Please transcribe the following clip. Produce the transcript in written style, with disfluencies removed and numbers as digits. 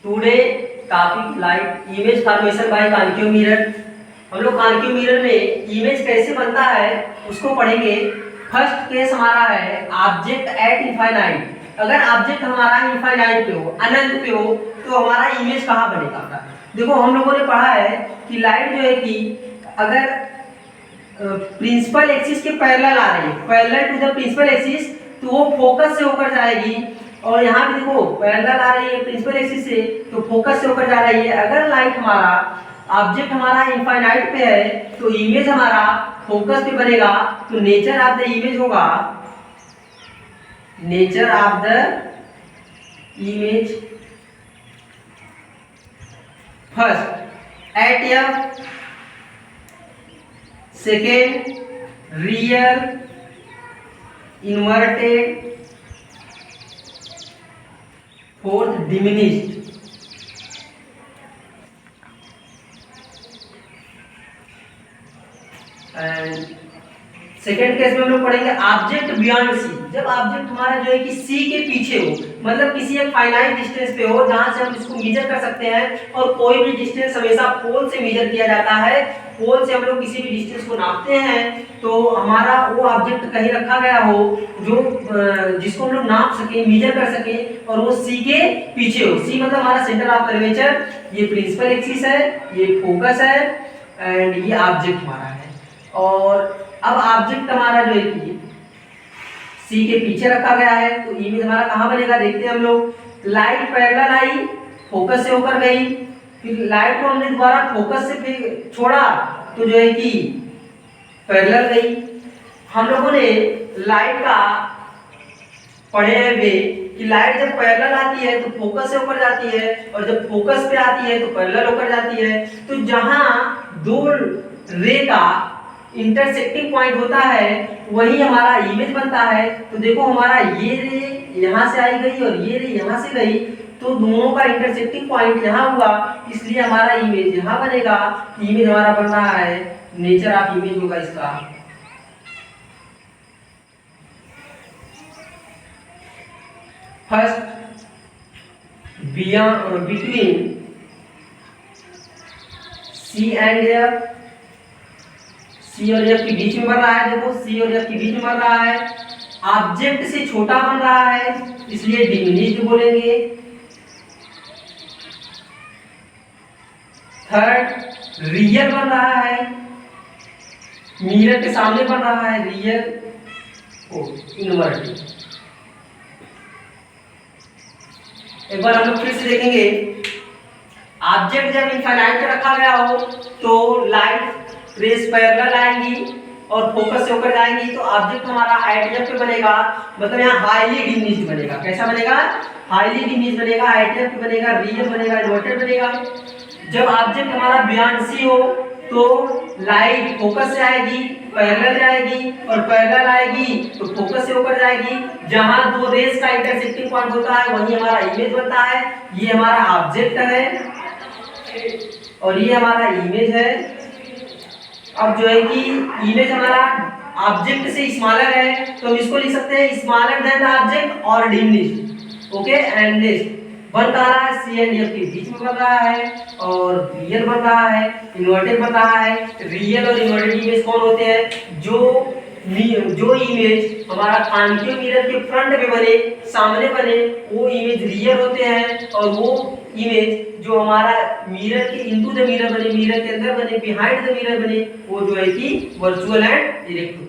Today topic light image formation by concave mirror. हम लोग concave mirror में image कैसे बनता है उसको पढ़ेंगे। फर्स्ट केस हमारा है ऑब्जेक्ट एट इनफाइनाइट। अगर ऑब्जेक्ट हमारा इनफाइनाइट पे हो, अनंत पे हो, तो हमारा इमेज कहाँ बनेगा। देखो हम लोगों ने पढ़ा है कि लाइट जो है कि अगर प्रिंसिपल एक्सिस के पैरेलल आ रही है, parallel to the principal axis, तो वो फोकस से होकर जाएगी। और यहाँ पे देखो पैरेलल आ रही है प्रिंसिपल एक्सिस से, तो फोकस से होकर जा रही है। अगर लाइट हमारा ऑब्जेक्ट हमारा इनफाइनाइट पे है तो इमेज हमारा फोकस पे बनेगा। तो नेचर ऑफ द इमेज होगा, nature of the image first at F, second real, inverted, fourth diminished. And second case में हम लोग पढ़ेंगे ऑब्जेक्ट बियॉन्ड सी। जब ऑब्जेक्ट हमारा जो है कि सी के पीछे हो, मतलब किसी एक फाइनाइट डिस्टेंस पे हो जहां से हम इसको मेजर कर सकते हैं। और कोई भी डिस्टेंस हमेशा पोल से मेजर किया जाता है। पोल से हम लोग किसी भी डिस्टेंस को नापते हैं तो हमारा वो ऑब्जेक्ट कहीं रखा गया हो जो जिसको हम लोग नाप सके, मेजर कर सके, और वो सी के पीछे हो। सी मतलब हमारा सेंटर ऑफ कर्वेचर, ये प्रिंसिपल एक्सिस है, ये फोकस है, एंड ये ऑब्जेक्ट हमारा है। और अब ऑब्जेक्ट हमारा जो है कि सी के पीछे रखा गया है, तो इमेज हमारा कहाँ बनेगा देखते हैं हम लोग। लाइट पैरेलल आई, फोकस से होकर गई, फिर लाइट को हमने दोबारा फोकस से फिर छोड़ा तो जो है कि पैरेलल गई। हम लोगों ने लाइट का पढ़े हैं वे कि लाइट जब पैरेलल आती है तो फोकस से होकर जाती है, और जब फोकस पे आती है तो पैरेलल होकर जाती है। तो जहां दो रे का इंटरसेक्टिंग पॉइंट होता है वही हमारा इमेज बनता है। तो देखो हमारा ये रे यहाँ से आई गई और ये रे यहाँ से गई, तो दोनों का इंटरसेक्टिंग पॉइंट यहाँ हुआ, इसलिए हमारा इमेज यहाँ बनेगा। इमेज हमारा बन रहा है, नेचर ऑफ इमेज होगा इसका first between C and F. C और एफ के बीच में बन रहा है, देखो सी और एफ के बीच में बन रहा है। ऑब्जेक्ट से छोटा बन रहा है इसलिए डिमिनिश्ड बोलेंगे। थर्ड रियल बन रहा है, मिरर के सामने बन रहा है, रियल इनवर्टेड। एक बार हम लोग फिर से देखेंगे। ऑब्जेक्ट जब इनफाइनाइट पे रखा गया हो तो लाइट रेस पैरेलल आएंगी और फोकस से होकर जाएंगी, तो ऑब्जेक्ट हमारा आईटीएफ पे बनेगा, मतलब यहाँ हाईली डिमिनिश्ड बनेगा। कैसा बनेगा? हाईली डिमिनिश्ड बनेगा, आईटीएफ पे बनेगा, रियल बनेगा, इन्वर्टेड बनेगा। जब ऑब्जेक्ट हमारा बियॉन्ड सी हो तो लाइट फोकस से आएगी, पैरेलल जाएगी, और पैरेलल आएगी तो फोकस से होकर जाएगी। जहां दो रेस का इंटरसेक्टिंग पॉइंट होता है वही हमारा इमेज बनता है। ये हमारा ऑब्जेक्ट है और ये हमारा इमेज है। अब जो है कि इमेज हमारा ऑब्जेक्ट से स्मॉलर है तो हम इसको लिख सकते हैं स्मॉलर देन द ऑब्जेक्ट और डिमिनिश्ड। ओके, एंड नेक्स्ट बन रहा है सी एंड एफ के बीच में बन रहा है, और रियल बन रहा है, इन्वर्टेड बन रहा है। रियल और इन्वर्टेड इमेज कौन होते हैं? जो इमेज हमारा कॉन्केव मिरर के फ्रंट में बने, सामने बने, वो इमेज रियल होते हैं। और वो इमेज जो हमारा मिरर के इनटू द मिरर बने, मिरर के अंदर बने, बिहाइंड द मिरर बने, वो जो है कि वर्चुअल एंड डायरेक्ट होते हैं।